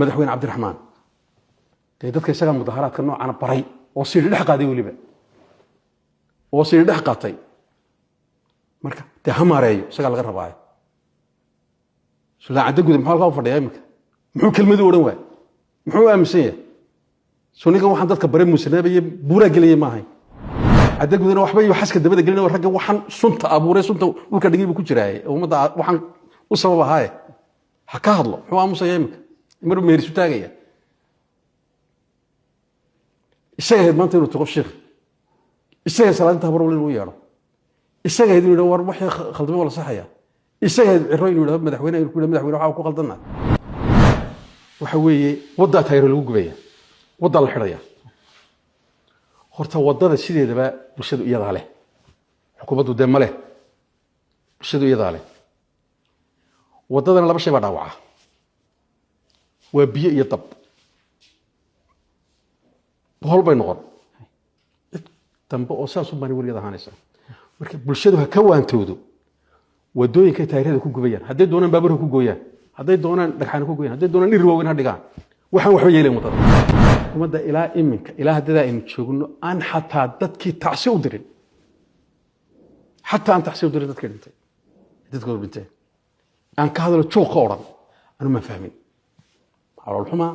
madaxweyne Cabdiraxmaan dadka isaga mudaharaadka noocan baray oo si dhex qaaday waliba oo si dhex qaatay marka hamareeyo isaga laga rabaa Suudaan cadda guud maxaa ka fadhiyaa imika muxuu kelmadu oran waay muxuu aaminsan yahay suniga waxaan dadka bare muusanaabay buura galiyay maahay cadda guudna waxba iyo xaska dabada galina ragga waxaan sunta abuuray sunta dhulka dhigay ku jiraay umada waxaan u sabab ahaay ha ka hadlo muxuu aaminsan yahay imika mar meerisu taagaya isaga heed maanta inuu tago sheekh isaga salaanta habar wali uu yeero isaga heed inuu war wax khaldamay wala saxaya isaga heed cirro inuu madaxweyne inuu ku madaxweyne waxa ku qaldana waxa weeye wada tayro lagu gubaya wada la xidhaya horta wadada sideedaba bulshadu iyada leh xukuumaddu deema leh bulshadu iyada leh wadadana laba shay baa dhaawaca waa biyo iyo dab hol bay noqon dambe oo saas u bani wariga ahaanaysa marka bulshadu ha ka waantoodo wadooyinka taariikhda ku gubayaan haday doonaan baabuur ku gooyaan haday doonaan dhagxaan ku gooyaan haday doonaan dhir waaweyn ha dhigaan waxaan waxba yeeleen wadada umada ilaa iminka ilaa hadda aynu joogno aan xataa dadkii tacsi u dirin xataa aan tacsi u dirin dadkii dhintay dadkoodu dhintay aan ka hadlo jooq ka oran anu ma fahmin xawal xuma